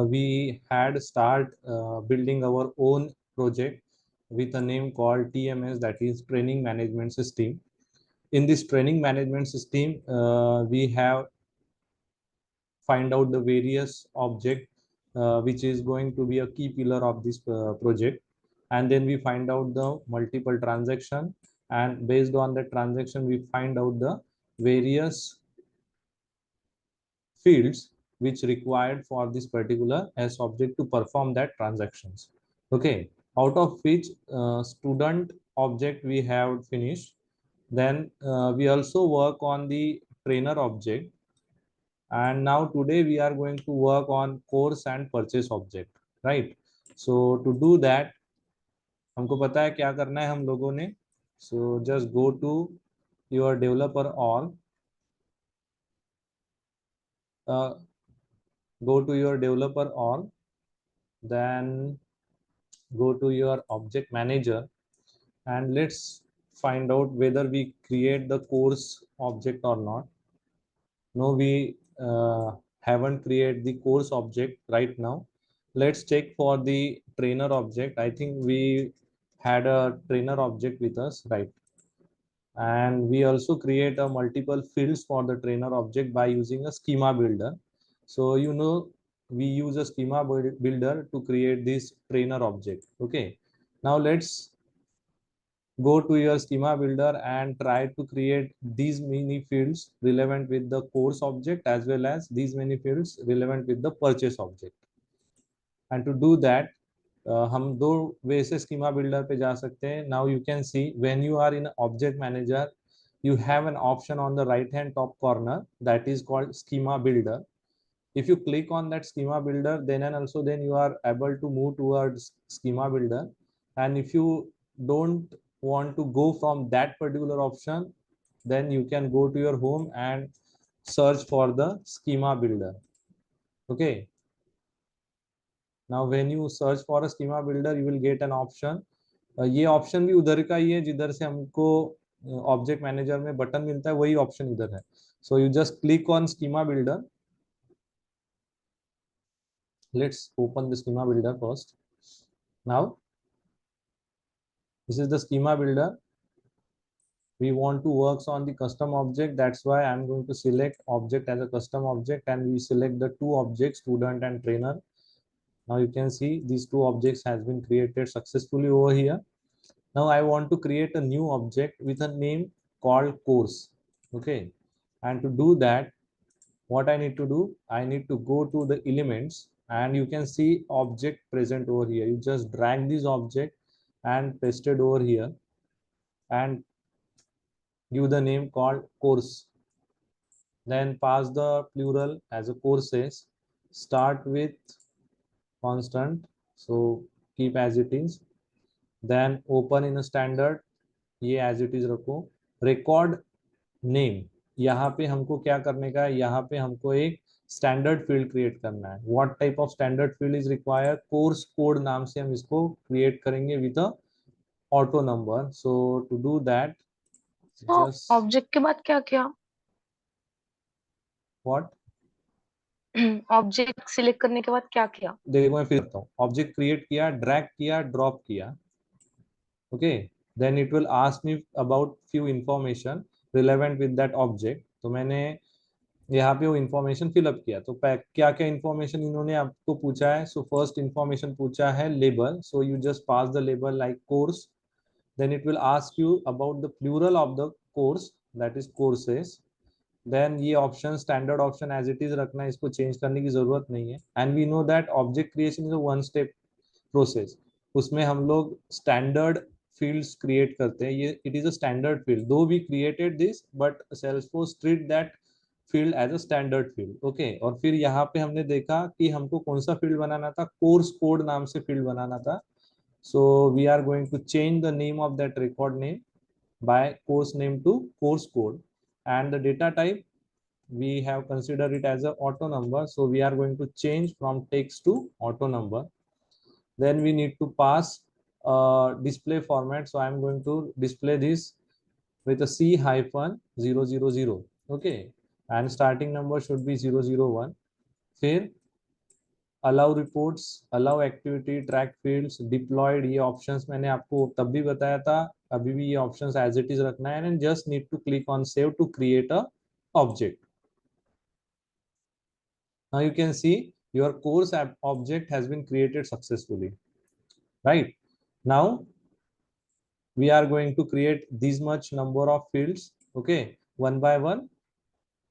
we had start building our own project with a name called TMS, that is Training Management System. In this training management system, we have find out the various object which is going to be a key pillar of this project, and then we find out the multiple transaction, and based on the transaction we find out the various fields which required for this particular S object to perform that transactions. Okay, out of which student object we have finished. Then we also work on the trainer object, and now today we are going to work on course and purchase object, right? So to do that, हमको पता है क्या करना है हम लोगों ने. So just go to your developer all, uh, go to your developer all, then go to your object manager, and let's find out whether we create the course object or not. No, we haven't created the course object right now. Let's check for the trainer object. I think we had a trainer object with us, right? And we also create a multiple fields for the trainer object by using a schema builder. So you know, we use a schema builder to create this trainer object. Okay, now let's go to your schema builder and try to create these many fields relevant with the course object, as well as these many fields relevant with the purchase object. And to do that, हम दो वे से schema builder पे जा सकते हैं. Now you can see when you are in object manager, you have an option on the right hand top corner that is called schema builder. If you click on that schema builder, then and also then you are able to move towards schema builder. And if you don't want to go from that particular option, then you can go to your home and search for the schema builder. Okay, now when you search for a schema builder, you will get an option. ये option भी उधर का ही है जिधर से हमको object manager में button मिलता है, वही ऑप्शन इधर है. सो you just click on schema builder. Let's open the schema builder first. Now this is the schema builder. We want to work on the custom object, that's why I'm going to select object as a custom object, and we select the two objects, student and trainer. Now you can see these two objects has been created successfully over here. Now I want to create a new object with a name called course. Okay, and to do that, what I need to do, I need to go to the elements, and you can see object present over here. You just drag this object and paste it over here, and give the name called course. Then pass the plural as a courses. Start with constant, so keep as it is. Then open in a standard, ये as it is रखो. Record name, यहाँ पे हमको क्या करने का है, यहाँ पे हमको एक स्टैंडर्ड फील्ड क्रिएट करना है. What type of standard field is required, course code नाम से हम इसको क्रिएट करेंगे with a auto number. So to do that, तो जस्ट ऑब्जेक्ट के बाद क्या किया? व्हाट, ऑब्जेक्ट सिलेक्ट करने के बाद क्या किया? देखो मैं फिर करता हूँ. ऑब्जेक्ट क्रिएट किया, ड्रैग किया, ड्रॉप किया. Okay, then it will ask me about few information relevant with that object. तो मैंने यहाँ पे वो इन्फॉर्मेशन फिलअप किया. तो क्या क्या इन्फॉर्मेशन इन्होंने आपको पूछा है. सो फर्स्ट इन्फॉर्मेशन पूछा है label. So you just pass the label like course. Then it will ask you about the plural of the course, that is courses. देन ये option standard option as it is रखना है, इसको change करने की जरूरत नहीं है. And we know that object creation is a one step process. उसमें हम लोग स्टैंडर्ड फील्ड्स क्रिएट करते हैं. ये it is a standard field, दो we created this, but Salesforce treat that field as a standard field. Okay, और फिर यहाँ पे हमने देखा कि हमको कौन सा फील्ड बनाना था, कोर्स कोड नाम से फील्ड बनाना था. So we are going to change the name of that record name by course name to course code, and the data type we have considered it as a auto number, so we are going to change from text to auto number. Then we need to pass display format, so I am going to display this with a C hyphen 000. Okay, and starting number should be 001. फिर allow reports, allow activity, track fields, deployed, ये options मैंने आपको तब भी बताया था, अभी भी ये ऑप्शंस एज इट इज रखना है, and just need to click on save to create a object. Now you can see your course object has been created successfully, right? Now we are going to create this much number of fields, okay, one by one.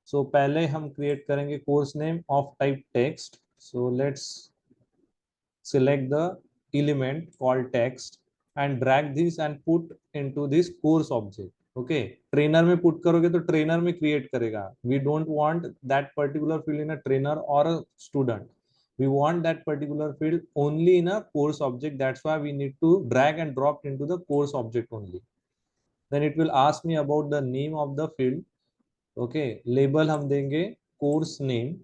So पहले हम create करेंगे course name of type text. So let's select the element called text and drag this and put into this course object. Okay, trainer में put करोगे तो trainer में create करेगा. We don't want that particular field in a trainer or a student. We want that particular field only in a course object. That's why we need to drag and drop into the course object only. Then it will ask me about the name of the field. Okay, label हम देंगे course name.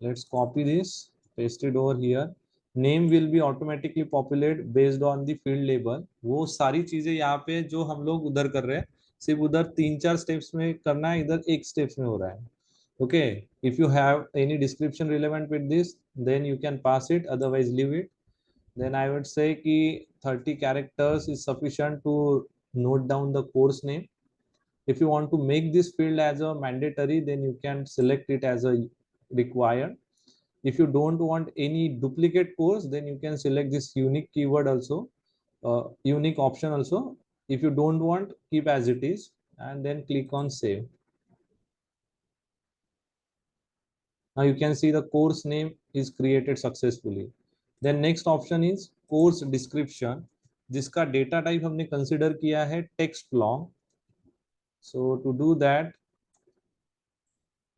Let's copy this, paste it over here. Name will be automatically populate based on the field label. वो सारी चीजें यहाँ पे जो हम लोग उधर कर रहे हैं, सिर्फ उधर 3-4 स्टेप्स में करना है, इधर एक स्टेप्स में हो रहा है. Okay, if you have any description relevant with this, then you can pass it, otherwise leave it. Then I would say कि 30 characters is sufficient to note down the course name. If you want to make this field as a mandatory, then you can select it as a required. If you don't want any duplicate course, then you can select this unique keyword also, unique option also. If you don't want, keep as it is, and then click on save. Now you can see the course name is created successfully. Then next option is course description, जिसका data type हमने consider किया है text long. So to do that,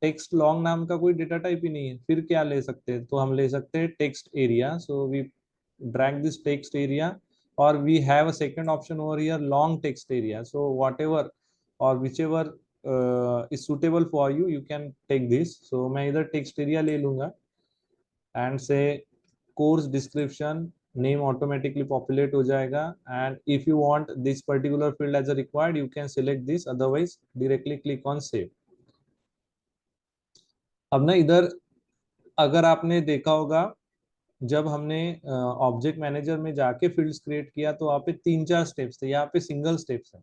text long नाम का कोई data type ही नहीं है, फिर क्या ले सकते हैं, तो हम ले सकते हैं text area. So we drag this text area, और we have a second option over here long text area. So whatever और whichever is suitable for you, you can take this. So मैं इधर टेक्स्ट एरिया ले लूंगा and से course description name automatically populate हो जाएगा. And if you want this particular field as a required, you can select this, otherwise directly click on save. अब ना इधर अगर आपने देखा होगा, जब हमने ऑब्जेक्ट मैनेजर में जाके फील्ड्स क्रिएट किया तो वहाँ पे 3-4 स्टेप्स थे, यहाँ पे सिंगल स्टेप्स है.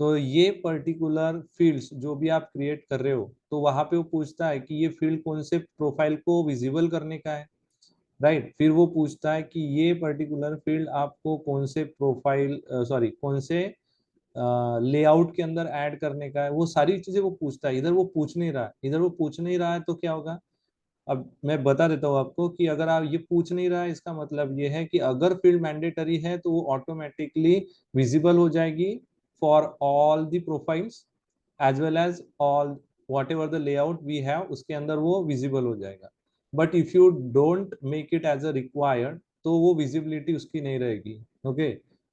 तो ये पर्टिकुलर फील्ड्स जो भी आप क्रिएट कर रहे हो, तो वहां पे वो पूछता है कि ये फील्ड कौन से प्रोफाइल को विजिबल करने का है, राइट. फिर वो पूछता है कि ये पर्टिकुलर फील्ड आपको कौन से प्रोफाइल, सॉरी, कौन से लेआउट के अंदर ऐड करने का है. वो सारी चीजें वो पूछता है. इधर वो पूछ नहीं रहा है, इधर वो पूछ नहीं रहा है, तो क्या होगा, अब मैं बता देता हूँ आपको कि अगर आप ये पूछ नहीं रहा है, इसका मतलब ये है कि अगर फील्ड मैंडेटरी है तो वो ऑटोमेटिकली विजिबल हो जाएगी for all the profiles as well as all whatever the layout we have, उसके अंदर वो विजिबल हो जाएगा. But if you don't make it as a required, तो वो विजिबिलिटी उसकी नहीं रहेगी. ओके,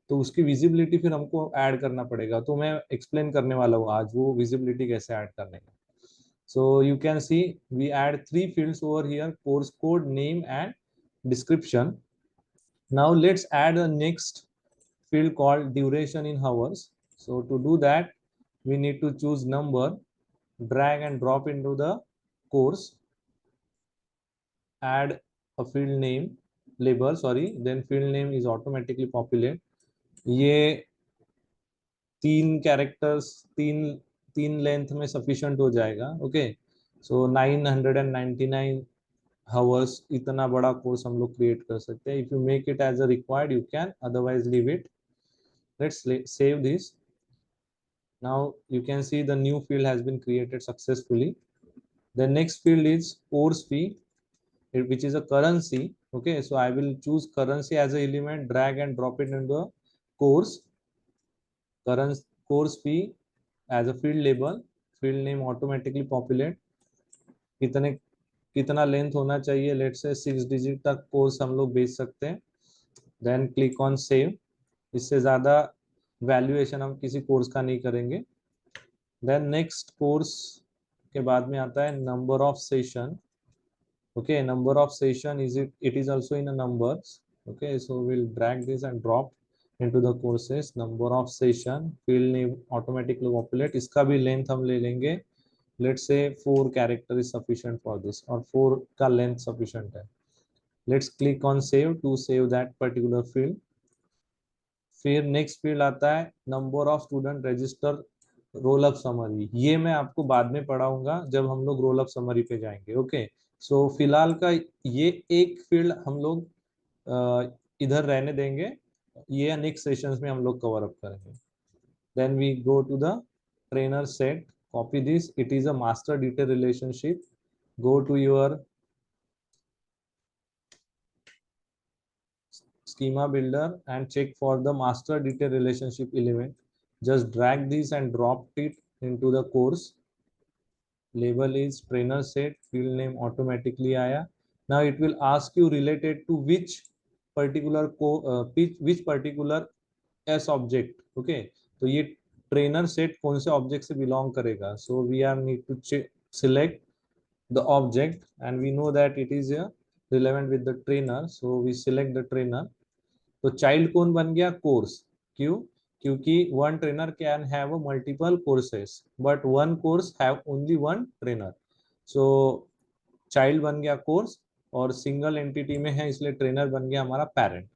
तो उसकी विजिबिलिटी फिर हमको ऐड करना पड़ेगा. तो मैं एक्सप्लेन करने वाला हूँ आज वो विजिबिलिटी कैसे ऐड करने का. So you can see we add 3 fields over here: course code, name, and description. Now let's add the next field called duration in hours. So to do that, we need to choose number, drag and drop into the course, add a field name label, sorry, then field name is automatically populate. ये 3 characters, तीन तीन length में sufficient हो जाएगा. Okay, सो 999 hours, इतना बड़ा course हम लोग क्रिएट कर सकते हैं. If you make it as a required, you can, otherwise leave it. Let's save this. Now you can see the new field has been created successfully. The next field is course fee, which is a currency. Okay, so I will choose currency as a element, drag and drop it into the course. Currency course fee as a field label, field name automatically populate. कितने कितना length होना चाहिए, late से 6 digit तक course हम लोग बेच सकते हैं. Then click on save. इससे ज्यादा वैल्यूएशन हम किसी कोर्स का नहीं करेंगे. देन नेक्स्ट कोर्स के बाद में आता है number of session. Okay, number of session is it is also in numbers. Okay, so will drag this and drop into the courses. Number of session, field name automatically populate. इसका भी length हम ले लेंगे let's say 4 character is sufficient for this, or 4 का length sufficient है. Let's click on save to save that particular field. फिर next field आता है number of student register roll up summary. ये मैं आपको बाद में पढ़ाऊंगा जब हम लोग रोल अप समरी पे जाएंगे. ओके, सो फिलहाल का ये एक फील्ड हम लोग इधर रहने देंगे, ये नेक्स्ट सेशंस में हम लोग कवर अप करेंगे. Then we go to the trainer set, copy this, it is a master detail relationship. Go to your schema builder and check for the master detail relationship element. Just drag this and drop it into the course. Label is trainer set, field name automatically आया. Now it will ask you related to which particular which particular s object. Okay, तो ये trainer set कौन से object से belong करेगा. So we are need to select the object, and we know that it is relevant with the trainer, so we select the trainer. तो child कौन बन गया, कोर्स. क्यों, क्योंकि one trainer can have multiple courses but one course have only one trainer. So child बन गया course, और single entity में है इसलिए ट्रेनर बन गया हमारा parent.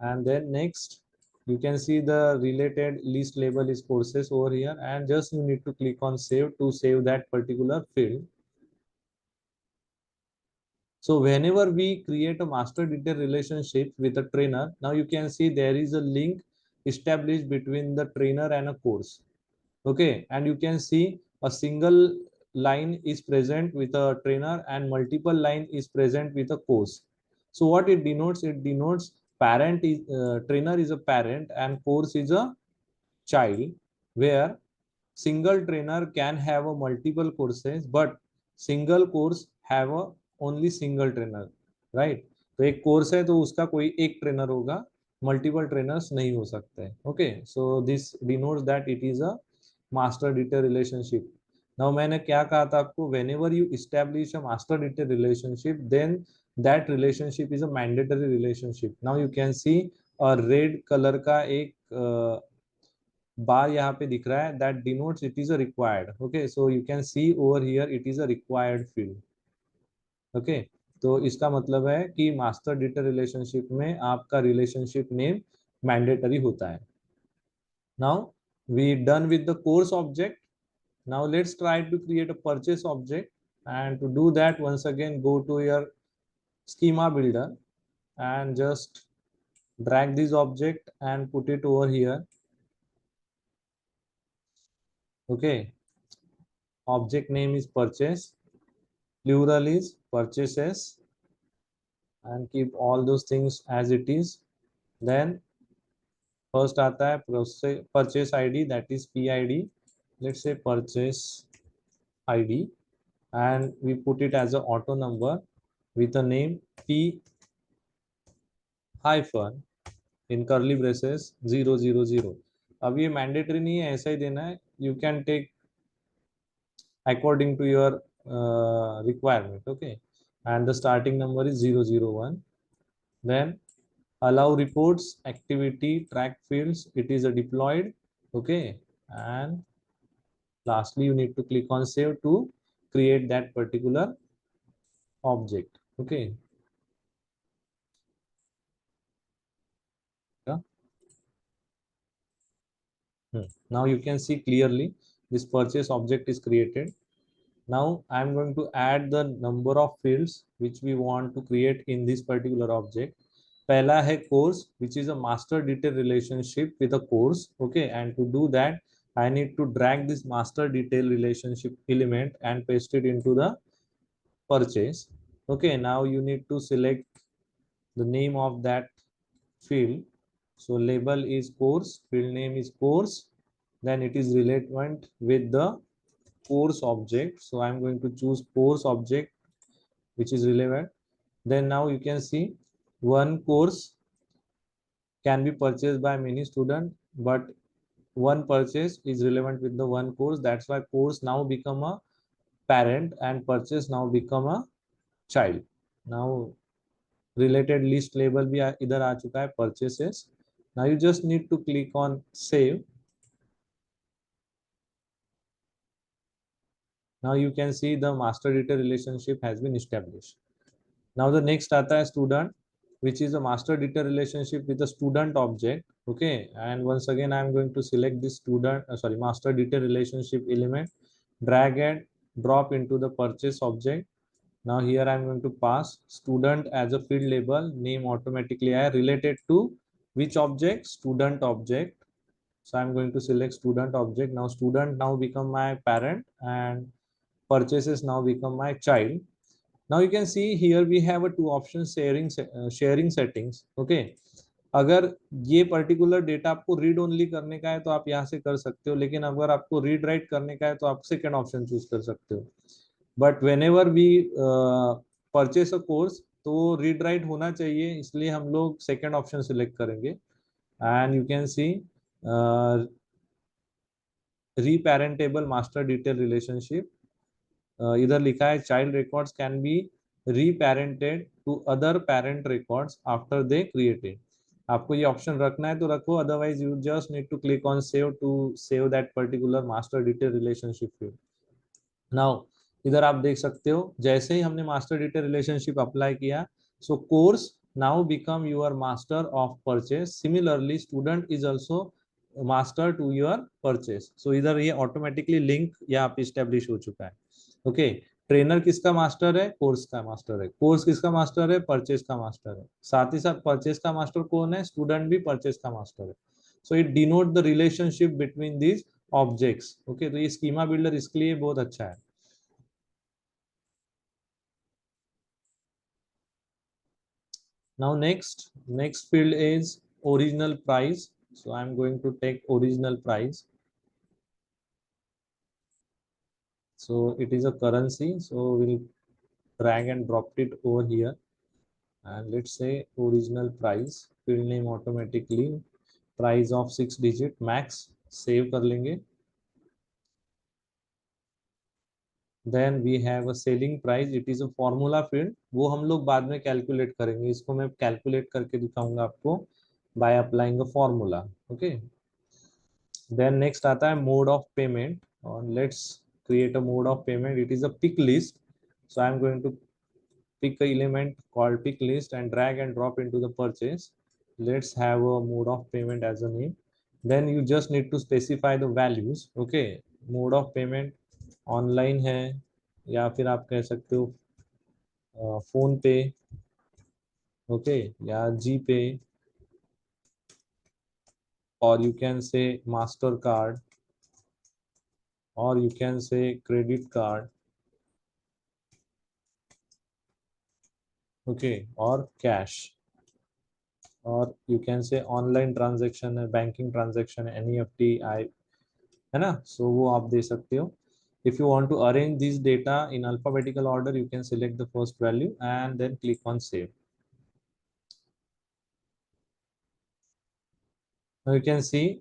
And then next you can see the related list label is courses over here, and just you need to click on save to save that particular field. So whenever we create a master detail relationship with a trainer, now you can see there is a link established between the trainer and a course. Okay, and you can see a single line is present with a trainer and multiple line is present with a course. So what it denotes? It denotes parent is trainer is a parent and course is a child, where single trainer can have a multiple courses but single course have a only single trainer, right? तो एक course है तो उसका कोई एक trainer होगा, multiple trainers नहीं हो सकते. Okay, so this denotes that it is a master detail relationship. Now मैंने क्या कहा था आपको, whenever you establish a master detail relationship then that relationship is a mandatory relationship. Now you can see a red colour का एक bar यहाँ पे दिख रहा है, that denotes it is a required. Okay, so you can see over here it is a required field. Okay, तो इसका मतलब है कि मास्टर डिटेल रिलेशनशिप में आपका रिलेशनशिप नेम मैंडेटरी होता है. Now we done with the course object. Now let's try to create a purchase object, and to do that once again go to your schema builder and just drag this object and put it over here. Okay, object name is purchase, plural is purchases, and keep all those things as it is. Then first आता है purchase id, that is PID. Let's say purchase id, and we put it as a auto number with a name P hyphen in curly braces 000. अब ये mandatory नहीं है, ऐसा ही देना है. You can take according to your requirement. Okay, and the starting number is 001. Then allow reports activity track fields, it is a deployed. Okay, and lastly you need to click on save to create that particular object. Okay, yeah. Now you can see clearly this purchase object is created. Now I'm going to add the number of fields which we want to create in this particular object. पहला है course, which is a master detail relationship with a course. Okay, and to do that I need to drag this master detail relationship element and paste it into the purchase. Okay, now you need to select the name of that field. So label is course, field name is course, then it is relevant with the course object. So I'm going to choose course object which is relevant. Then now you can see one course can be purchased by many students, but one purchase is relevant with the one course. That's why course now become a parent and purchase now become a child. Now related list label भी इधर आ चुका है purchases. Now you just need to click on save. Now you can see the master data relationship has been established. Now the next आता है student, which is a master data relationship with a student object. Okay, and once again I am going to select this student master data relationship element, drag and drop into the purchase object. Now here I am going to pass student as a field label, name automatically I related to which object, student object. So I'm going to select student object. Now student now become my parent and purchases now become my child. Now you can see here we have a two options, sharing settings. Okay, अगर ये particular data आपको read only करने का है तो आप यहाँ से कर सकते हो, लेकिन अगर आपको रीड राइट करने का है तो आप सेकेंड ऑप्शन चूज कर सकते हो. But whenever we purchase a course तो रीड राइट होना चाहिए, इसलिए हम लोग सेकेंड ऑप्शन सिलेक्ट करेंगे. And you can see reparentable master detail relationship. इधर लिखा है child records can be reparented to other parent records after they created. आपको ये ऑप्शन रखना है तो रखो, otherwise you just need to click on save to save that particular master detail relationship field. Now इधर आप देख सकते हो जैसे ही हमने मास्टर डेटा रिलेशनशिप अप्लाई किया, so course now become your master of purchase. Similarly student is also master to your purchase. So इधर ये ऑटोमेटिकली लिंक यहाँ पे स्टेब्लिश हो चुका है. ओके, ट्रेनर किसका मास्टर है, कोर्स का मास्टर है. कोर्स किसका मास्टर है, परचेस का मास्टर है. साथ ही साथ परचेस का मास्टर कौन है, स्टूडेंट भी परचेस का मास्टर है. So it denote the relationship between these objects. Okay, तो ये स्कीमा बिल्डर इसके लिए बहुत अच्छा है. Now next field is original price. So I'm going to take original price. So it is a currency. So we'll drag and drop it over here. And let's say original price. Field name automatically. Price of 6 digit max. Save कर लेंगे. Then we have a selling price. It is a formula field. वो हम लोग बाद में calculate करेंगे. इसको मैं calculate करके दिखाऊंगा आपको by applying a formula. Okay. Then next आता है mode of payment. Let's create a mode of payment. It is a pick list. So I'm going to pick a element called pick list and drag and drop into the purchase. Let's have a mode of payment as a name. Then you just need to specify the values. Okay, mode of payment online है या फिर आप कह सकते हो phone पे, okay, या जी पे, और you can say master card, or you can say credit card, okay, or cash, or you can say online transaction है, banking transaction है, NEFT I है ना. So वो आप दे सकते हो. If you want to arrange this data in alphabetical order, you can select the first value and then click on save. Now you can see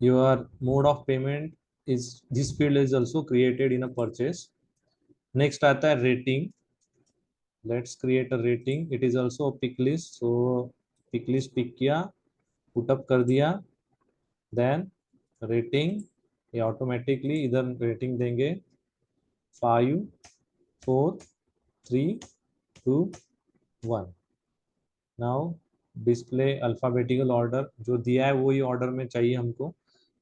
your mode of payment is, this field is also created in a purchase. Next आता है rating. Let's create a rating. It is also a pick list. So pick list pick किया, put up कर दिया, then rating, ये automatically इधर rating देंगे 5 4 3 2 1. Now display alphabetical order जो दिया है वही ऑर्डर में चाहिए हमको.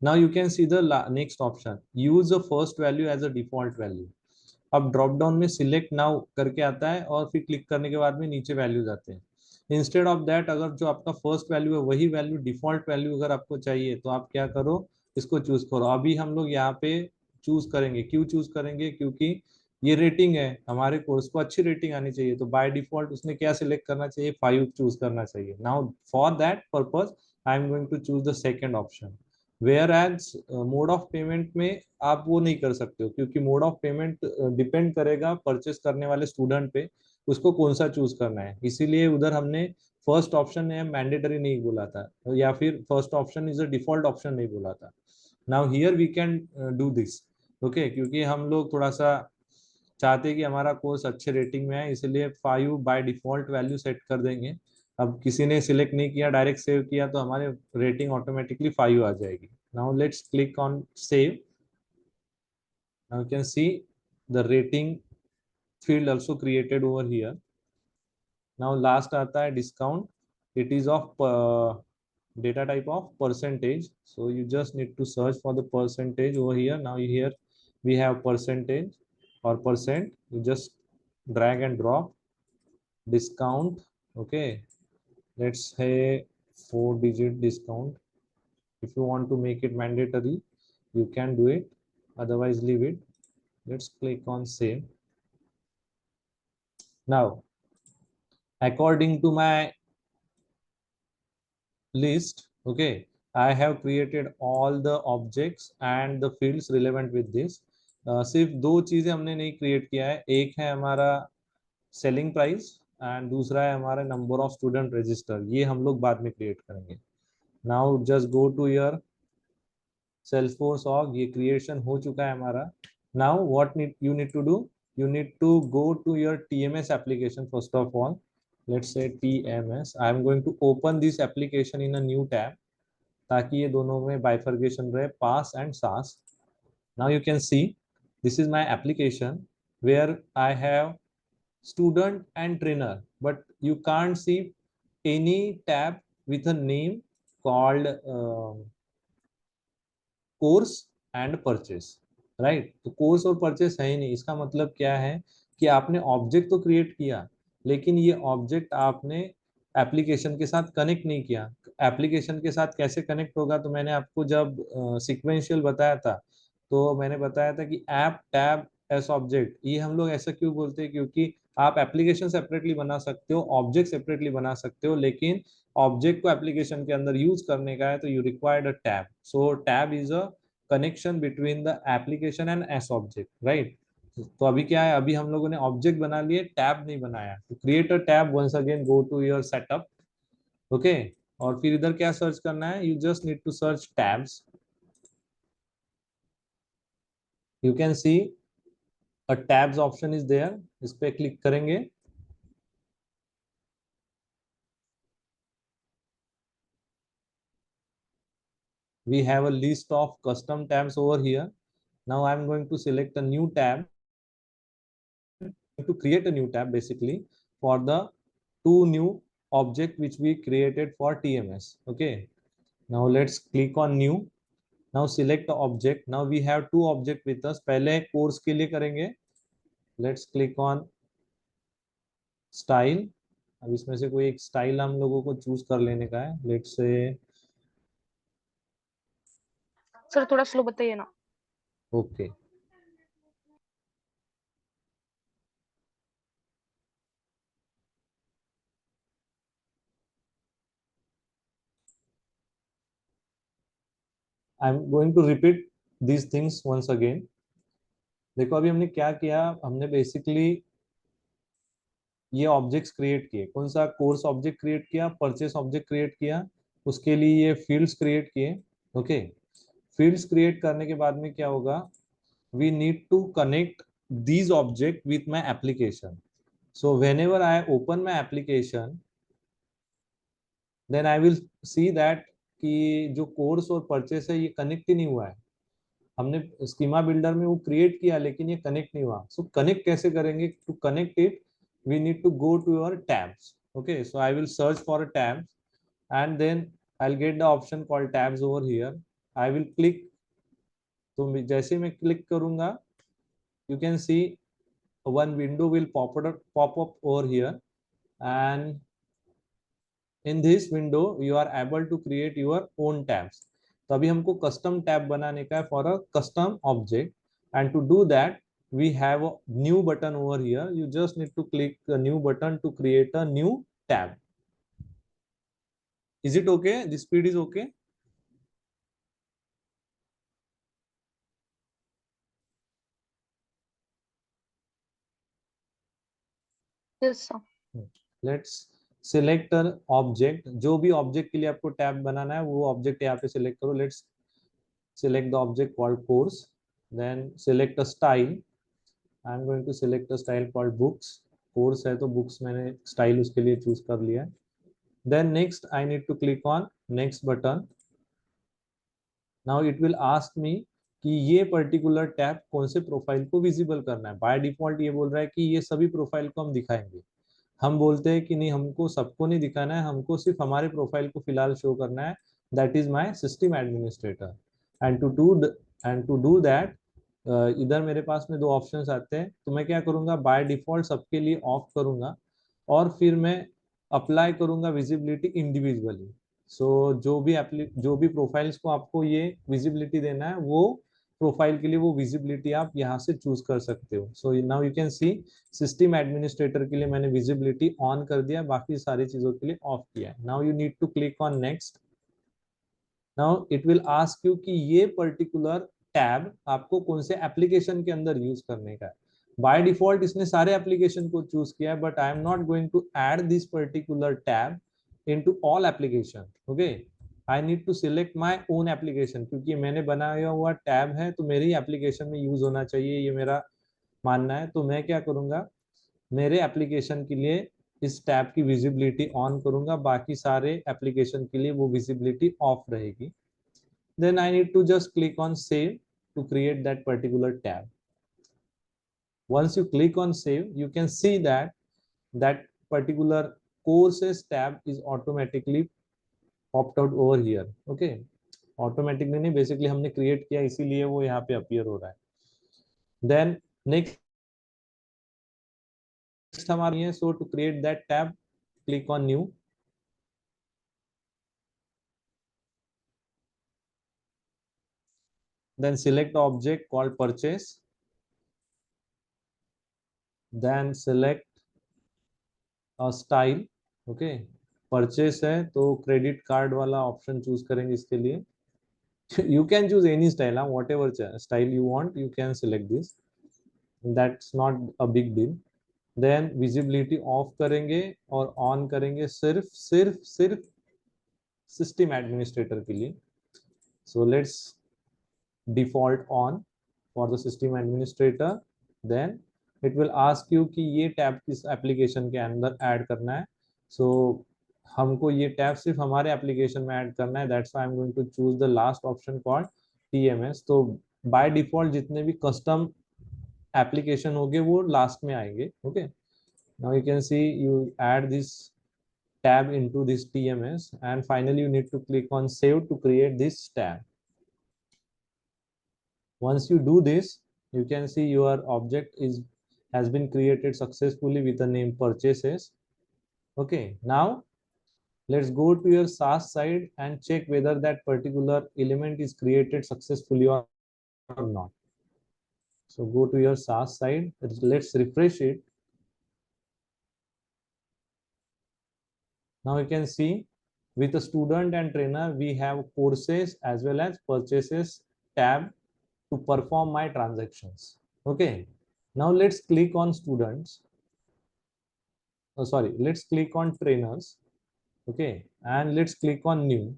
Now you can see the next option, use a first value as a default value. अब ड्रॉप डाउन में सिलेक्ट नाउ करके आता है और फिर क्लिक करने के बाद में नीचे वैल्यूज आते हैं. इंस्टेड ऑफ दैट, अगर जो आपका फर्स्ट वैल्यू है वही वैल्यू डिफॉल्ट वैल्यू अगर आपको चाहिए तो आप क्या करो, इसको चूज करो. अभी हम लोग यहाँ पे चूज करेंगे. क्यों चूज करेंगे, क्योंकि ये रेटिंग है, हमारे कोर्स को अच्छी रेटिंग आनी चाहिए, तो बाय डिफॉल्ट उसने क्या सिलेक्ट करना चाहिए, 5 चूज करना चाहिए. Now for that purpose I am going to choose the second option. Where as mode of payment में आप वो नहीं कर सकते हो, क्योंकि मोड ऑफ पेमेंट डिपेंड करेगा परचेस करने वाले स्टूडेंट पे, उसको कौन सा चूज करना है. इसीलिए उधर हमने फर्स्ट ऑप्शन है मैंडेटरी नहीं बोला था, या फिर first option is a default option नहीं बोला था. Now here we can do this. Okay, क्योंकि हम लोग थोड़ा सा चाहते हैं कि हमारा कोर्स अच्छे रेटिंग में है, इसलिए 5 बाय डिफॉल्ट वैल्यू सेट कर देंगे. अब किसी ने सिलेक्ट नहीं किया, डायरेक्ट सेव किया, तो हमारे रेटिंग ऑटोमेटिकली 5 आ जाएगी. Now let's click on save. Now you can C the rating field also created over here. Now last आता है discount. It is of data type of percentage. So you just need to search for the percentage over here. Now here we have percentage or percent. You just drag and drop discount. Okay, let's say 4-digit discount. If you want to make it mandatory, you can do it. Otherwise, leave it. Let's click on save. Now, according to my list, okay, I have created all the objects and the fields relevant with this. सिर्फ दो चीजें हमने नहीं create किया है. एक है हमारा सेलिंग प्राइस एंड दूसरा है हमारा नंबर ऑफ स्टूडेंट रजिस्टर. ये हम लोग बाद में क्रिएट करेंगे. Now just go to your Salesforce org. ये क्रिएशन हो चुका है हमारा. Now what you need to do? You need to go to your TMS application first of all. Let's say TMS. I am going to open this application in a new tab ताकि ये दोनों में bifurcation रहे, pass and SaaS. Now you can see this is my application where I have student and trainer, but you can't see any tab with a name called course and purchase. Right, तो course और purchase है ही नहीं. इसका मतलब क्या है कि आपने ऑब्जेक्ट तो क्रिएट किया, लेकिन ये ऑब्जेक्ट आपने एप्लीकेशन के साथ कनेक्ट नहीं किया. एप्लीकेशन के साथ कैसे कनेक्ट होगा, तो मैंने आपको जब सिक्वेंशियल बताया था, तो मैंने बताया था कि ऐप टैब एस ऑब्जेक्ट. ये हम लोग ऐसा क्यों बोलते हैं, क्योंकि आप एप्लीकेशन सेपरेटली बना सकते हो, ऑब्जेक्ट सेपरेटली बना सकते हो, लेकिन ऑब्जेक्ट को एप्लीकेशन के अंदर यूज करने का है तो you required a tab. So tab is a connection between the application and S object. Right, तो अभी क्या है, अभी हम लोगों ने ऑब्जेक्ट बना लिए, टैब नहीं बनाया. तो create a tab. Once again go to your setup. Okay, और फिर इधर क्या सर्च करना है, you just need to search tabs. You can see a tabs option is there. इस पे क्लिक करेंगे. We have a list of custom tabs over here. Now I'm going to select a new tab, to create a new tab basically for the two new object which we created for TMS. Okay, now let's click on new. Now select the object. Now we have two object with us. पहले course के लिए करेंगे. Let's click on style. अब इसमें से कोई एक style हम लोगों को चूज कर लेने का है. लेट्स से सर थोड़ा स्लो बताइए ना. Okay. I am going to repeat these things once again. देखो अभी हमने क्या किया, हमने बेसिकली ये ऑब्जेक्ट्स क्रिएट किए. कौन सा, कोर्स ऑब्जेक्ट क्रिएट किया, परचेस ऑब्जेक्ट क्रिएट किया, उसके लिए ये फील्ड्स क्रिएट किए. ओके, फील्ड्स क्रिएट करने के बाद में क्या होगा, we need to connect these object with my application. So whenever I open my application, then I will see that कि जो कोर्स और परचेस है ये कनेक्ट ही नहीं हुआ है. हमने स्कीमा बिल्डर में वो क्रिएट किया लेकिन ये कनेक्ट नहीं हुआ. सो कनेक्ट कैसे करेंगे, to connect it we need to go to your tabs. Okay, so I will search for a tab and then I'll get the option called tabs over here. I will click. तो जैसे मैं click करूंगा, you can see one window will pop up over here, and in this window you are able to create your own tabs. तो अभी हमको custom tab बनाने का है for a custom object, and to do that we have a new button over here. You just need to click a new button to create a new tab. Is it okay? The speed is okay? Yes sir. Let's select an object. जो भी object के लिए आपको tab बनाना है वो object यहाँ पे select करो. Let's select the object called course. Then select a style. I'm going to select a style called books. Course है तो बुक्स मैंने स्टाइल उसके लिए चूज कर लिया. Then next I need to click on next button. Now it will ask me कि ये particular tab कौन से प्रोफाइल को विजिबल करना है। बाय डिफॉल्ट ये बोल रहा है कि ये सभी प्रोफाइल को हम दिखाएंगे। हम बोलते हैं कि नहीं, हमको सबको नहीं दिखाना है, हमको सिर्फ हमारे प्रोफाइल को फिलहाल शो करना है, that is my system administrator. And to do that, इधर मेरे पास में दो ऑप्शंस आते हैं। तो मैं क्या करूंगा, बाय डिफॉल्ट सबके लिए ऑफ करूंगा और फिर मैं अप्लाई करूंगा विजिबिलिटी इंडिविजुअली। सो जो भी प्रोफाइल्स को आपको ये विजिबिलिटी देना है, वो प्रोफाइल के लिए वो विजिबिलिटी आप यहाँ से चूज कर सकते हो। So now you can C, system administrator के लिए मैंने विजिबिलिटी ऑन कर दिया, बाकी सारी चीजों के लिए ऑफ किया है। Now you need to click on next. Now it will ask you कि ये पर्टिकुलर टैब आपको कौन से एप्लीकेशन के अंदर यूज करने का है। बाय डिफॉल्ट इसने सारे एप्लीकेशन को चूज किया है, but I am not going to add this particular tab into all application. Okay, I need to select my own application, क्योंकि मैंने बनाया हुआ टैब है तो मेरे ही एप्लीकेशन में यूज होना चाहिए, ये मेरा मानना है। तो मैं क्या करूंगा, मेरे एप्लीकेशन के लिए इस टैब की विजिबिलिटी ऑन करूंगा, बाकी सारे एप्लीकेशन के लिए वो विजिबिलिटी ऑफ रहेगी। Then I need to just click on save to create that particular tab. Once you click on save, you can see that that particular courses tab is automatically popped out over here. Okay, automatically नहीं, basically हमने create किया इसीलिए वो यहाँ पे appear हो रहा है। Then next हमारी है, so to create that tab, click on new, then select the object called purchase, then select a style. Okay, purchase है तो क्रेडिट कार्ड वाला ऑप्शन चूज करेंगे इसके लिए। You can choose any style, whatever style you want you can select this, that's not a big deal. Then visibility off करेंगे और on करेंगे सिर्फ सिर्फ सिर्फ सिस्टम एडमिनिस्ट्रेटर के लिए। So let's default on for the system administrator. Then it will ask you कि ये टैब किस एप्लीकेशन के अंदर ऐड करना है। सो हमको ये टैब सिर्फ हमारे एप्लीकेशन में ऐड करना है, that's why I am going to choose the last option called TMS. तो बाय डिफॉल्ट जितने भी कस्टम एप्लीकेशन होंगे वो लास्ट में आएंगे। Okay, now you can see you add this tab into this TMS, and finally you need to click on save to create this tab. Once you do this, you can see your object is has been created successfully with the name purchases. Okay, now let's go to your SaaS side and check whether that particular element is created successfully or not. So go to your SaaS side, let's refresh it. Now you can see with the student and trainer, we have courses as well as purchases tab to perform my transactions. Okay, now let's click on students. Oh, sorry, let's click on trainers. Okay, and let's click on new.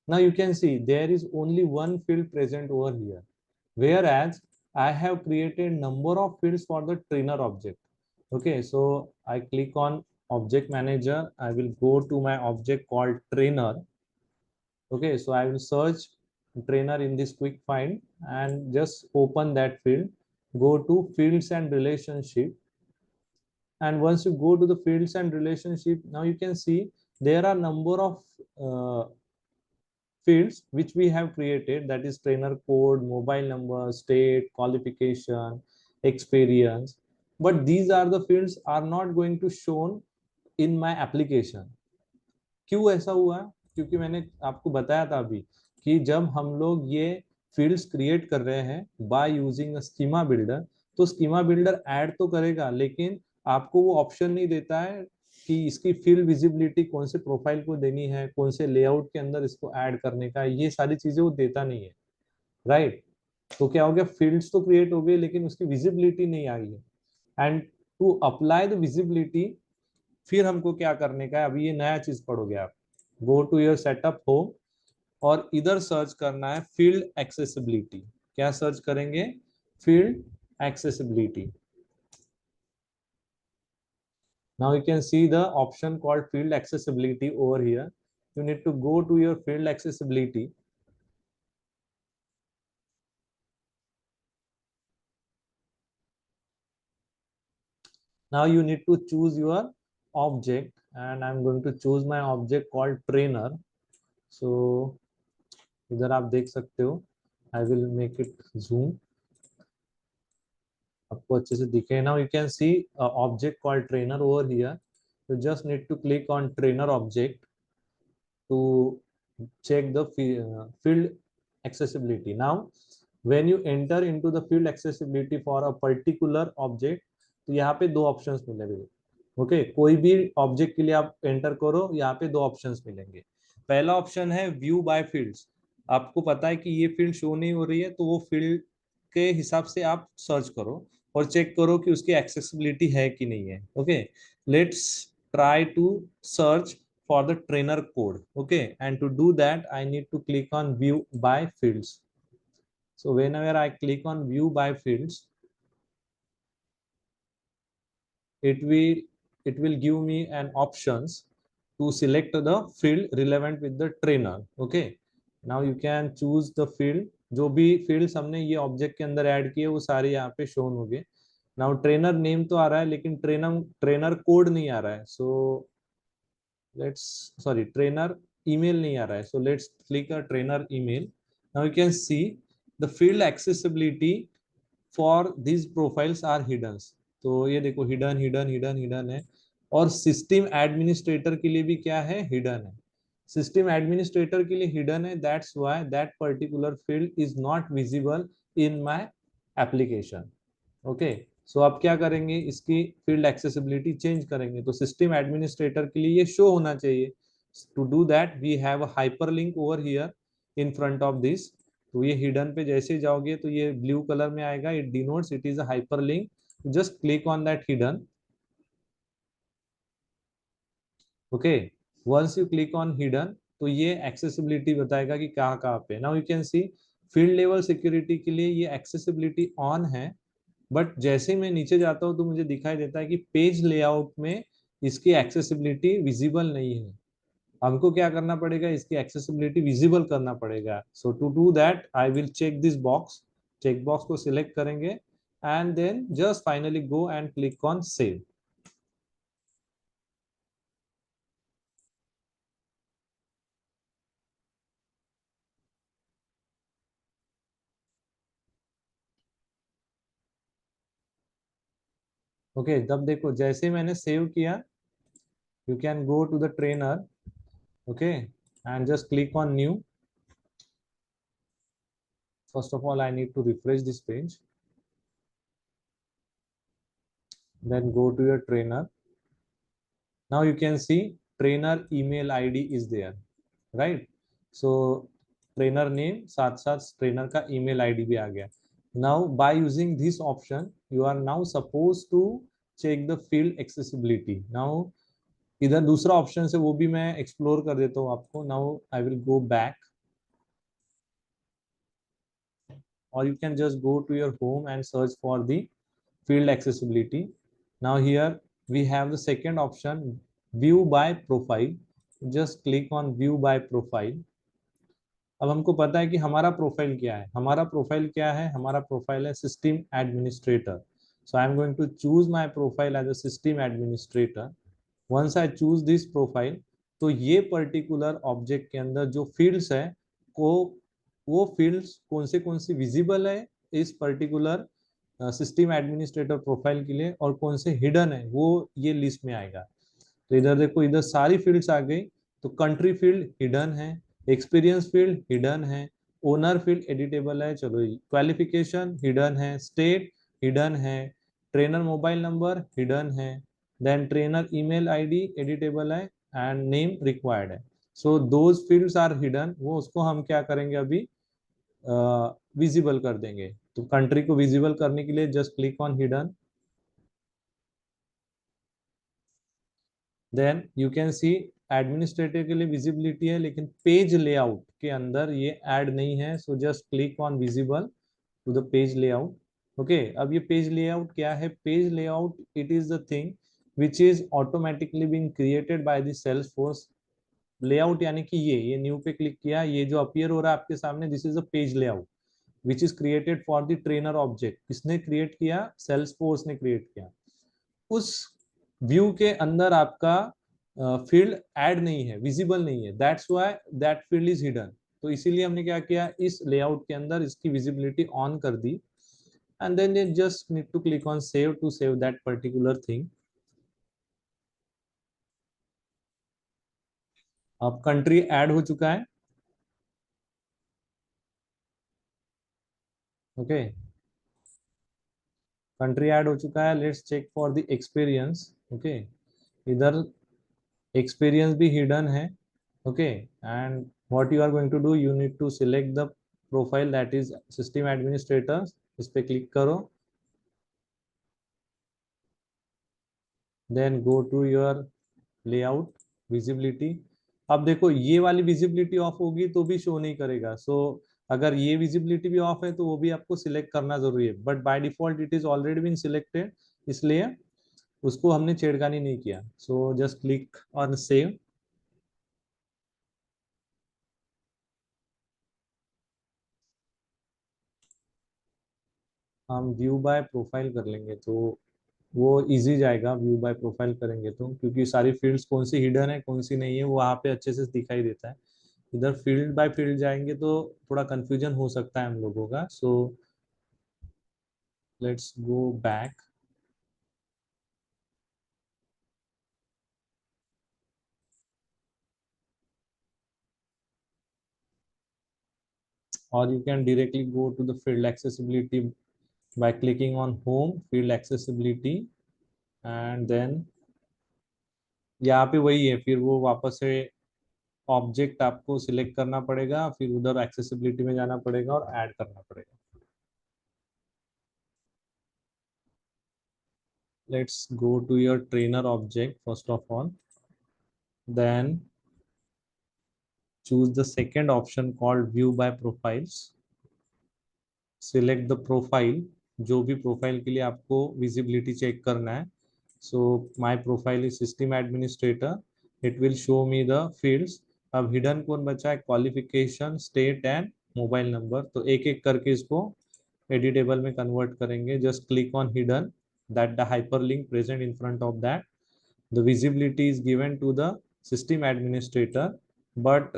Now you can see there is only one field present over here, whereas I have created number of fields for the trainer object. Okay, so I click on object manager. I will go to my object called trainer. Okay, so I will search trainer in this quick find and just open that field. Go to fields and relationship, and once you go to the fields and relationship, now you can see there are number of fields which we have created, that is trainer code, mobile number, state, qualification, experience. But these are the fields are not going to shown in my application. क्यों ऐसा हुआ? क्योंकि मैंने आपको बताया था अभी कि जब हम लोग ये फील्ड्स क्रिएट कर रहे हैं बाय यूजिंग स्कीमा बिल्डर, तो स्कीमा बिल्डर ऐड तो करेगा लेकिन आपको वो ऑप्शन नहीं देता है कि इसकी फील्ड विजिबिलिटी कौन से प्रोफाइल को देनी है, कौन से लेआउट के अंदर इसको ऐड करने का, ये सारी चीजें वो देता नहीं है। राइट, तो क्या हो गया, फील्ड्स तो क्रिएट हो गई लेकिन उसकी विजिबिलिटी नहीं आई है। And to apply the visibility, फिर हमको क्या करने का है, अभी ये नया चीज पढ़ोगे आप। Go to your setup home और इधर सर्च करना है फील्ड एक्सेसिबिलिटी। क्या सर्च करेंगे? Field accessibility. Now you can see the option called field accessibility over here. you need to go to your field accessibility. Now you need to choose your object, and I'm going to choose my object called trainer. So इधर आप देख सकते हो, I will make it zoom, आपको अच्छे से दिखे. Now you can see a object called trainer over here. You just need to click on trainer object to check the field accessibility. Now when you enter into the field accessibility for a particular object, तो यहाँ पे दो options मिलेंगे. Okay, कोई भी object के लिए आप एंटर करो, यहाँ पे दो ऑप्शंस मिलेंगे. पहला ऑप्शन है व्यू बाय फील्ड्स. आपको पता है कि ये फील्ड शो नहीं हो रही है, तो वो फील्ड के हिसाब से आप सर्च करो और चेक करो कि उसकी एक्सेसिबिलिटी है कि नहीं है. Okay, let's try to search for the trainer code. Okay, and to do that I need to click on view by fields. So whenever I click on view by fields, it will it will give me an options to select the field relevant with the trainer. Okay, now you can choose the field. जो भी fields हमने ये object के अंदर add किए वो सारे यहाँ पे shown हो गए. Now trainer name तो आ रहा है, लेकिन trainer code नहीं आ रहा है. So let's, sorry, trainer email नहीं आ रहा है. So let's click a trainer email. Now you can see the field accessibility for these profiles are hidden. तो ये देखो hidden hidden hidden hidden है. और सिस्टम एडमिनिस्ट्रेटर के लिए भी क्या है, हिडन है. सिस्टम एडमिनिस्ट्रेटर के लिए हिडन है, that's why that particular field is not visible in my application. Okay, so आप क्या करेंगे, इसकी फील्ड एक्सेसिबिलिटी चेंज करेंगे. तो सिस्टम एडमिनिस्ट्रेटर के लिए ये शो होना चाहिए. To do that we have a hyperlink over here in front of this. तो ये हिडन पे जैसे ही जाओगे तो ये ब्लू कलर में आएगा, it denotes it is a hyperlink. Just click on that hidden. Okay, once you click on hidden तो ये एक्सेसिबिलिटी बताएगा कि कहाँ कहाँ पे. Now you can see field level security के लिए ये एक्सेसिबिलिटी ऑन है, बट जैसे ही मैं नीचे जाता हूँ तो मुझे दिखाई देता है कि पेज लेआउट में इसकी एक्सेसिबिलिटी विजिबल नहीं है. हमको क्या करना पड़ेगा, इसकी एक्सेसिबिलिटी विजिबल करना पड़ेगा. So to do that I will check this box. Check box को सिलेक्ट करेंगे and then just finally go and click on save. Okay, तब देखो जैसे ही मैंने सेव किया, you can go to the trainer. Okay, and just click on new. First of all I need to refresh this page, then go to your trainer. Now you can see trainer email ID is there, right? So trainer name साथ साथ trainer का email ID भी आ गया. Now by using this option you are now supposed to check the field accessibility. Now इधर दूसरा option है वो भी मैं एक्सप्लोर कर देता हूँ आपको. Now I will go back, or you can just go to your home and search for the field accessibility. Now here we have the second option, view by profile. Just click on view by profile. अब हमको पता है कि हमारा profile क्या है. हमारा profile क्या है, हमारा प्रोफाइल है system administrator. So I am going to choose my profile as a system administrator. Once I choose this profile, तो ये पर्टिकुलर ऑब्जेक्ट के अंदर जो फील्ड्स है को, वो फील्ड्स कौन सी विजिबल है इस पर्टिकुलर सिस्टम एडमिनिस्ट्रेटर प्रोफाइल के लिए और कौन से हिडन है वो ये लिस्ट में आएगा. तो इधर देखो, इधर सारी फील्ड्स आ गई. तो कंट्री फील्ड हिडन है, एक्सपीरियंस फील्ड हिडन है, ओनर फील्ड एडिटेबल है, चलो क्वालिफिकेशन हिडन है, स्टेट हिडन है, ट्रेनर मोबाइल नंबर हिडन है, then trainer email ID editable है एंड नेम रिक्वायर्ड है. So those fields are hidden. वो उसको हम क्या करेंगे अभी, विजिबल कर देंगे. तो कंट्री को विजिबल करने के लिए just click on hidden. Then you can see administrator के लिए विजिबिलिटी है, लेकिन पेज लेआउट के अंदर ये ऐड नहीं है. So just click on visible to the page layout. Okay, अब ये पेज लेआउट क्या है, page layout it is the thing which is automatically being created by the Salesforce layout यानी कि ये न्यू पे क्लिक किया, ये जो अपीयर हो रहा है आपके सामने, this is a page layout which is created for the trainer object. किसने क्रिएट किया? सेल्सफोर्स ने क्रिएट किया। उस व्यू के अंदर आपका फील्ड ऐड नहीं है, विजिबल नहीं है, that's why that field is hidden. तो इसीलिए हमने क्या किया, इस लेआउट के अंदर इसकी विजिबिलिटी ऑन कर दी, and then you just need to click on save to save that particular thing. अब कंट्री ऐड हो चुका है। ओके, कंट्री ऐड हो चुका है। Let's check for the experience. Okay, इधर एक्सपीरियंस भी हिडन है। Okay, and what you are going to do, you need to select the profile that is system administrator. इस पे क्लिक करो, then go to your layout visibility. अब देखो ये वाली विजिबिलिटी ऑफ होगी तो भी शो नहीं करेगा। सो अगर ये विजिबिलिटी भी ऑफ है तो वो भी आपको सिलेक्ट करना जरूरी है, but by default it is already been selected, इसलिए उसको हमने छेड़खानी नहीं किया। So just click on save. हम व्यू बाय प्रोफाइल कर लेंगे तो वो इजी जाएगा। व्यू बाय प्रोफाइल करेंगे तो, क्योंकि सारी फील्ड्स कौन सी हिडन है कौन सी नहीं है वो वहाँ पे अच्छे से दिखाई देता है। इधर फील्ड बाय फील्ड जाएंगे तो थोड़ा कंफ्यूजन हो सकता है हम लोगों का। So let's go back, or you can directly go to the field accessibility by clicking on home, field accessibility, and then यहाँ पे वही है, फिर वो वापस से ऑब्जेक्ट आपको सिलेक्ट करना पड़ेगा, फिर उधर एक्सेसिबिलिटी में जाना पड़ेगा और ऐड करना पड़ेगा। Let's go to your trainer object first of all, then choose the second option called view by profiles, select the profile, जो भी प्रोफाइल के लिए आपको विजिबिलिटी चेक करना है। So my profile is system administrator, it will show me the fields. अब hidden कौन बचा है? Qualification, state and mobile number. तो एक एक करके इसको एडिटेबल में कन्वर्ट करेंगे। Just click on hidden, that the hyperlink present in front of that, the visibility is given to the system administrator, but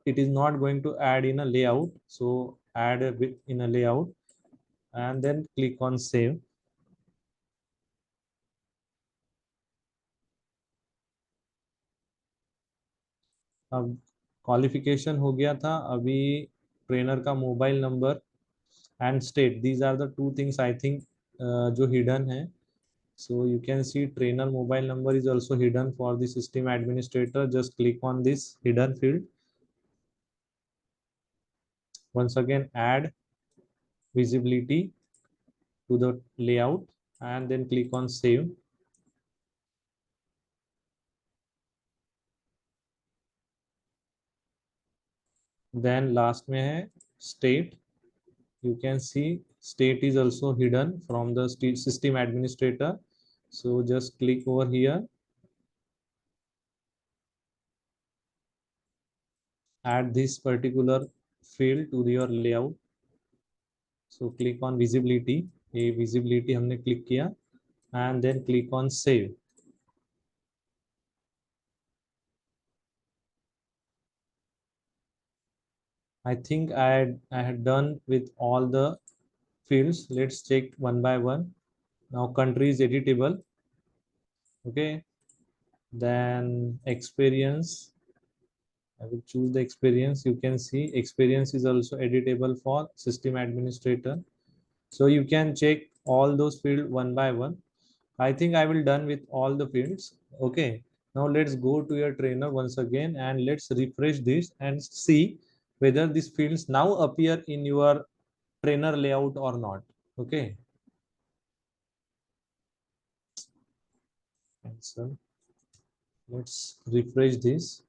it is not going to add in a layout. So add a bit in a layout, and then click on save. अब qualification हो गया था। अभी trainer का mobile number and state, these are the two things I think जो hidden है। So you can see trainer mobile number is also hidden for the system administrator. Just click on this hidden field. Once again, add visibility to the layout, and then click on save. Then last में है state. You can see state is also hidden from the system administrator. So just click over here, add this particular field to your layout. So click on visibility, ये visibility हमने click किया, and then click on save. I think I had done with all the fields. Let's check one by one. Now country is editable. Okay, then experience, I will choose the experience. You can see experience is also editable for system administrator. So you can check all those fields one by one. I think I will done with all the fields. Okay. Now let's go to your trainer once again and let's refresh this and see whether these fields now appear in your trainer layout or not. Okay. Cancel. Let's refresh this.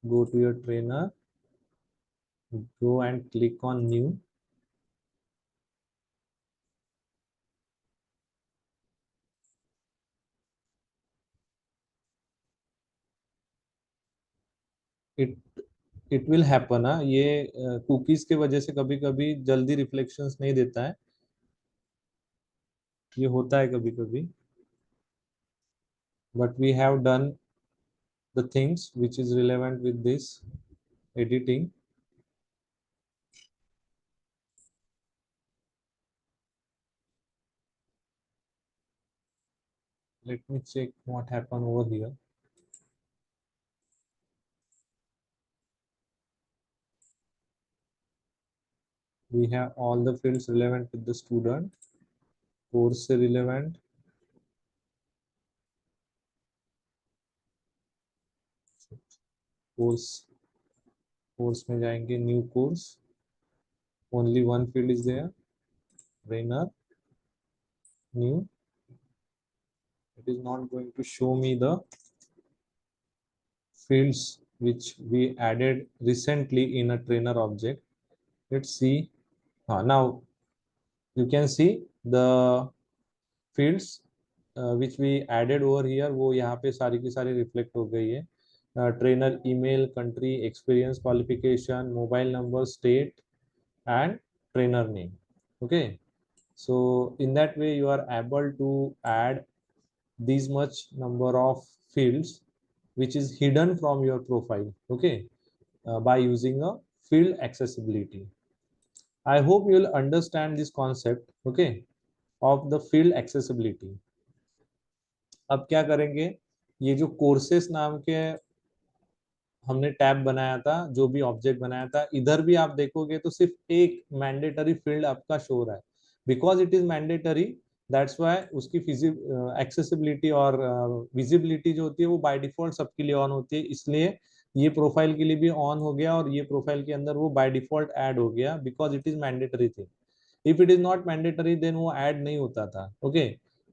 Go to your trainer. Go and click on new. It it will happen. ये cookies के वजह से कभी कभी जल्दी reflections नहीं देता है, ये होता है कभी कभी, but we have done the things which is relevant with this editing. Let me check what happened over here. We have all the fields relevant with the student, course से relevant, course course में जाएंगे, new course, only one field is there, trainer, new. It is not going to show me the fields which we added recently in a trainer object. Let's see. Now you can see the fields which we added over here, वो यहाँ पे सारी की सारी reflect हो गई है. Trainer email, country, experience, qualification, mobile number, state, and trainer name. Okay, so in that way you are able to add these much number of fields which is hidden from your profile. Okay, by using a field accessibility. I hope you will understand this concept, okay, of the field accessibility. अब क्या करेंगे, ये जो courses नाम के हमने tab बनाया था, जो भी ऑब्जेक्ट बनाया था, इधर भी आप देखोगे तो सिर्फ एक मैंडेटरी फील्ड आपका शो हो रहा है, because it is mandatory. That's why उसकी एक्सेसिबिलिटी और विजिबिलिटी जो होती है वो बाय डिफॉल्ट सबके लिए ऑन होती है, इसलिए ये प्रोफाइल के लिए भी ऑन हो गया और ये प्रोफाइल के अंदर वो बाय डिफॉल्ट ऐड हो गया, because it is mandatory thing. If it is not mandatory then वो ऐड नहीं होता था. ओके,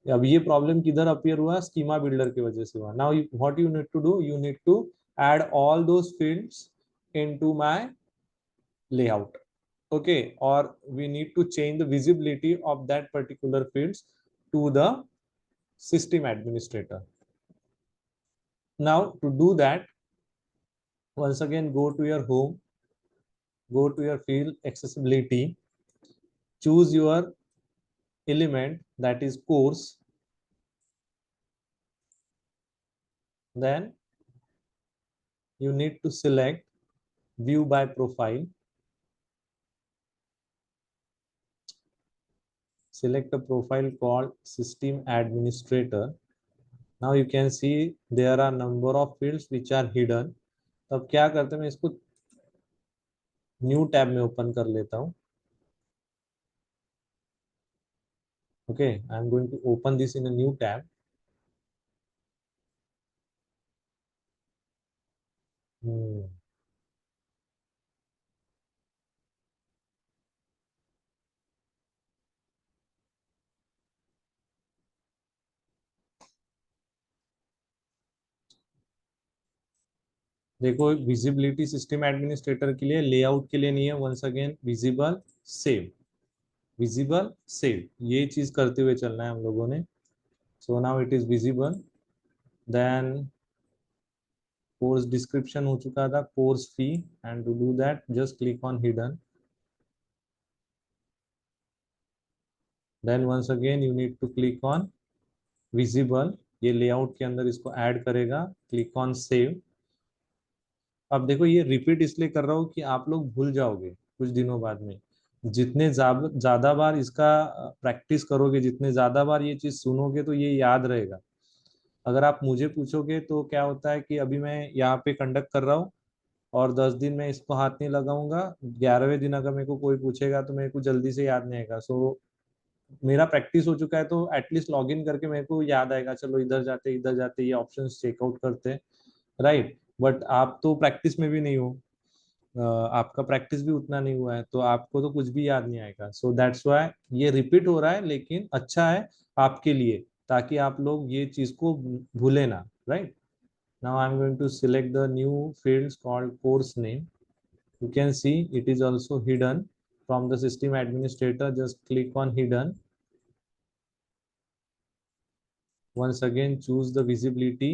अब ये प्रॉब्लम किधर अपीयर हुआ, स्कीमा बिल्डर की वजह से हुआ. Now what you need to do, you need to add all those fields into my layout. Okay, or we need to change the visibility of that particular fields to the system administrator. Now to do that, once again go to your home, go to your field accessibility, choose your element, that is course, then you need to select view by profile, select a profile called system administrator. Now you can see there are number of fields which are hidden. तो अब क्या करते हैं, मैं इसको new tab में open कर लेता हूँ. Okay, I am going to open this in a new tab. देखो, विजिबिलिटी सिस्टम एडमिनिस्ट्रेटर के लिए, लेआउट के लिए नहीं है. Once again visible save, visible save, ये चीज करते हुए चलना है हम लोगों ने. So now it is visible. Then course description हो चुका था, course fee, and to do that just click on hidden. Then once again you need to click on visible, ये लेआउट के अंदर इसको ऐड करेगा. Click on save. अब देखो, ये रिपीट इसलिए कर रहा हूँ कि आप लोग भूल जाओगे कुछ दिनों बाद में. जितने ज्यादा बार इसका प्रैक्टिस करोगे, जितने ज्यादा बार ये चीज सुनोगे, तो ये याद रहेगा. अगर आप मुझे पूछोगे तो क्या होता है कि अभी मैं यहाँ पे कंडक्ट कर रहा हूँ और 10 दिन में इसको हाथ नहीं लगाऊंगा, 11वें दिन अगर मेरे को कोई पूछेगा तो मेरे को जल्दी से याद नहीं आएगा. सो मेरा प्रैक्टिस हो चुका है, तो एटलीस्ट लॉग इन करके मेरे को याद आएगा, चलो इधर जाते ये ऑप्शन चेकआउट करते, राइट. बट आप तो प्रैक्टिस में भी नहीं हो, आपका प्रैक्टिस भी उतना नहीं हुआ है, तो आपको तो कुछ भी याद नहीं आएगा. सो दैट्स व्हाई ये रिपीट हो रहा है, लेकिन अच्छा है आपके लिए, ताकि आप लोग ये चीज को भूले ना, right. Now I am going to select the new fields called course name. You can see it is also hidden from the system administrator. Just click on hidden. Once again choose the visibility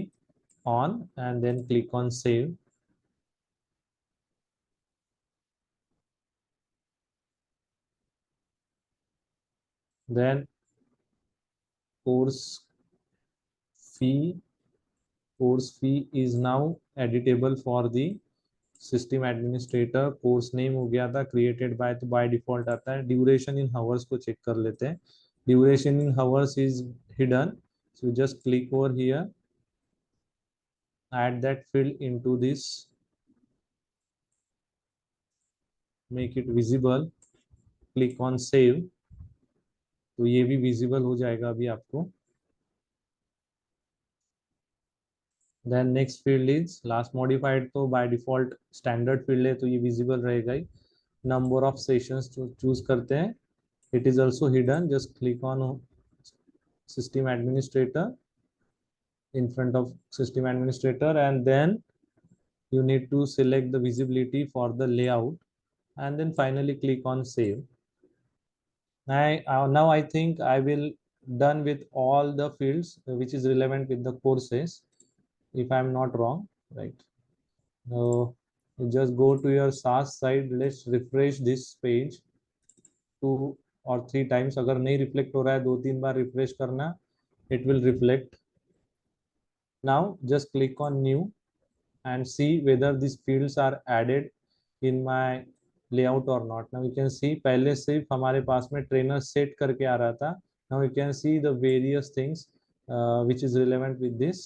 on and then click on save. then course fee. Course fee is now editable for the system administrator. Course name हो गया था created by, तो by default आता है. Duration इन hours को check कर लेते हैं. Duration in hours is hidden, so just click over here, add that field into this, make it visible, click on save. तो ये भी विजिबल हो जाएगा अभी आपको. Then next field is last modified, तो बाय डिफॉल्ट स्टैंडर्ड फील्ड है तो ये विजिबल रहेगा ही. नंबर ऑफ सेशंस चूज करते हैं, it is also hidden. Just click on system administrator, in front of system administrator, and then you need to select the visibility for the layout, and then finally click on save. Now I think I will done with all the fields which is relevant with the courses, if I'm not wrong, right? Now you just go to your SaaS side. Let's refresh this page 2 or 3 times. अगर नहीं reflect हो रहा है 2-3 बार refresh करना, it will reflect. Now just click on new and see whether these fields are added in my layout or not. Now you can see पहले सिर्फ हमारे पास में trainer set करके आ रहा था. Now you can see the various things which is relevant with this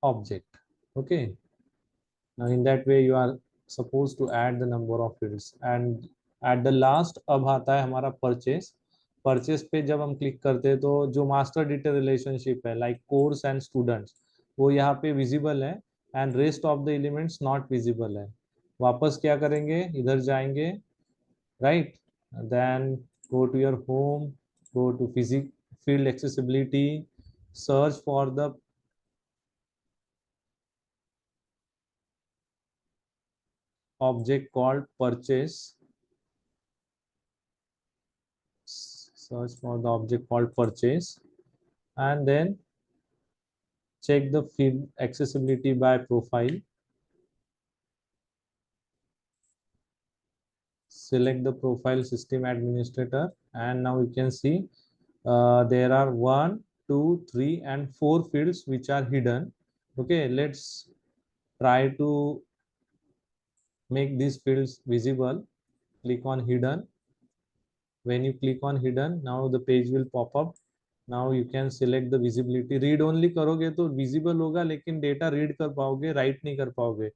object. Okay, now in that way you are supposed to add the number of fields. And at the last अब आता है हमारा purchase. Purchase पे जब हम click करते हैं तो जो मास्टर डिटेल रिलेशनशिप है लाइक कोर्स एंड स्टूडेंट्स, वो यहाँ पे विजिबल है, and rest of the elements not visible है. वापस क्या करेंगे, इधर जाएंगे, right, then go to your home, go to physic field accessibility, search for the object called purchase, search for the object called purchase, and then check the field accessibility by profile, select the profile system administrator, and now you can see there are 1, 2, 3 and 4 fields which are hidden. Okay, let's try to make these fields visible. Click on hidden. When you click on hidden, now the page will pop up. Now you can select the visibility. Read only करोगे तो visible होगा, लेकिन data read कर पाओगे, write नहीं कर पाओगे.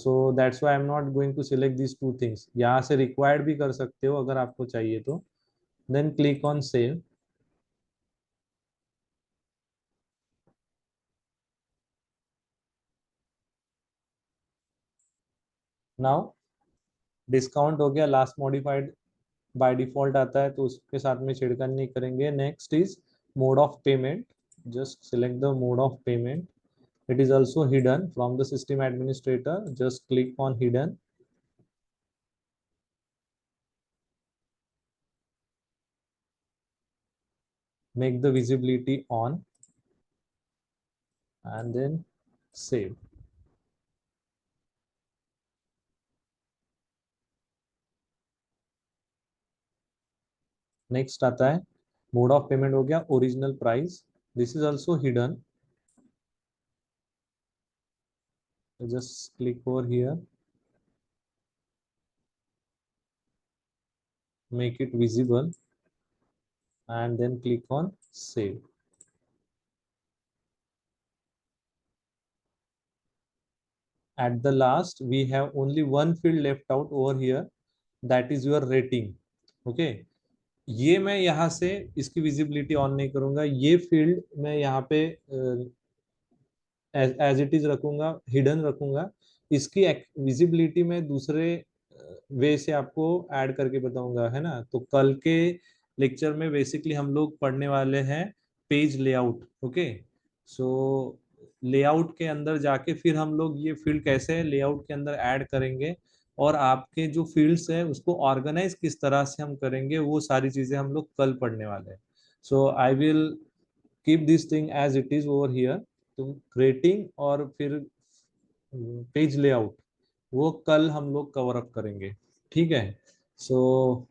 So that's why I'm not going to select these 2 things. यहाँ से required भी कर सकते हो अगर आपको चाहिए तो. Then click on save. Now discount हो गया, लास्ट मॉडिफाइड बाय डिफॉल्ट आता है तो उसके साथ में छेड़खानी नहीं करेंगे. Next is mode of payment. Just select the mode of payment. It is also hidden from the system administrator. Just click on hidden, make the visibility on, and then save. Next आता है mode of payment हो गया, original price. This is also hidden. Just click over here, make it visible, and then click on save. At the last we have only one field left out over here, that is your rating. Okay, ये मैं यहाँ से इसकी visibility on नहीं करूंगा, ये field मैं यहाँ पे एज इट इज रखूंगा, हिडन रखूंगा. इसकी विजिबिलिटी में दूसरे वे से आपको ऐड करके बताऊंगा, है ना. तो कल के लेक्चर में बेसिकली हम लोग पढ़ने वाले हैं पेज लेआउट. ओके, सो लेआउट के अंदर जाके फिर हम लोग ये फील्ड कैसे लेआउट के अंदर ऐड करेंगे, और आपके जो फील्ड्स है उसको ऑर्गेनाइज किस तरह से हम करेंगे, वो सारी चीजें हम लोग कल पढ़ने वाले हैं. So I will keep this thing as it is over here. तो रेटिंग और फिर पेज लेआउट वो कल हम लोग कवर अप करेंगे, ठीक है. सो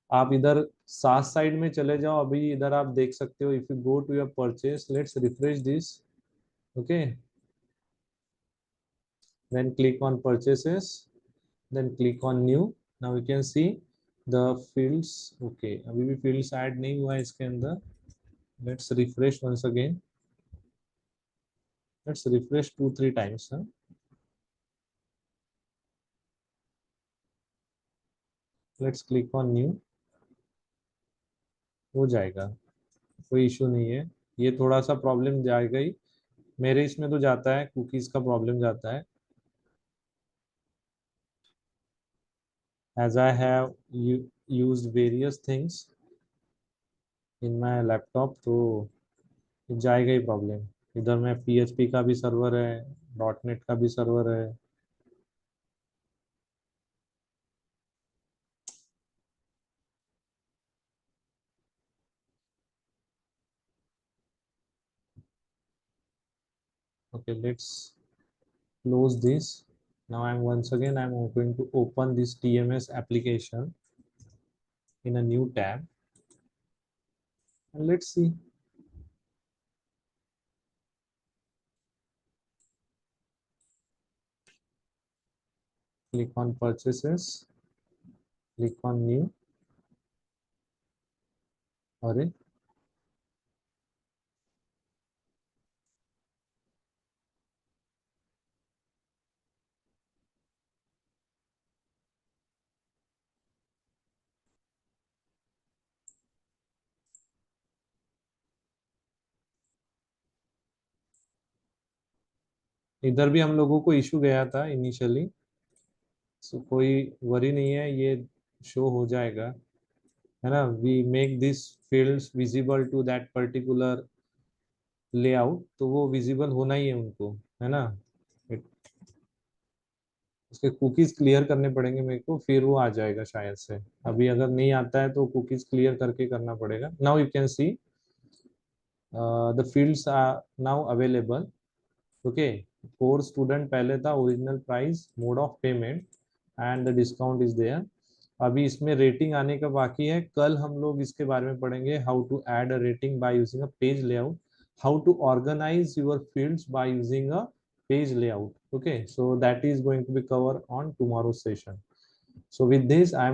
आप इधर साथ साइड में चले जाओ, अभी इधर आप देख सकते हो, if you go to your purchase, let's refresh this. Okay, then click on purchases, then click on new. Now you can see the fields. Okay, अभी भी fields add नहीं हुआ है इसके अंदर. Let's refresh once again. Let's refresh 2-3 times, huh? Let's click on new. हो जाएगा, कोई इशू नहीं है. ये थोड़ा सा प्रॉब्लम जाएगा ही, मेरे इसमें तो जाता है, कुकीज का प्रॉब्लम जाता है. As I have used various things in my laptop, तो जाएगा ही प्रॉब्लम. इधर में PHP का भी सर्वर है, .NET का भी सर्वर है. Okay, let's close this. Now I'm once again I'm going to open this TMS application in a new tab, and let's see. Click on purchases, click on new. अरे, इधर भी हम लोगों को इशू गया था इनिशियली, सो कोई वरी नहीं है, ये शो हो जाएगा, है ना. We make this fields visible to that particular layout, तो वो विजिबल होना ही है उनको, है ना. उसके कुकीज क्लियर करने पड़ेंगे मेरे को, फिर वो आ जाएगा शायद से. अभी अगर नहीं आता है तो कुकीज क्लियर करके करना पड़ेगा. Now you can see the fields are now available. Okay, core student पहले था, original price, mode of payment and the discount is there. अभी इसमें रेटिंग आने का बाकी है, कल हम लोग इसके बारे में पढ़ेंगे, how to add a rating by using a page layout, how to organize your fields by using a page layout. Okay, so that is going to be covered on tomorrow's session. So with this, I am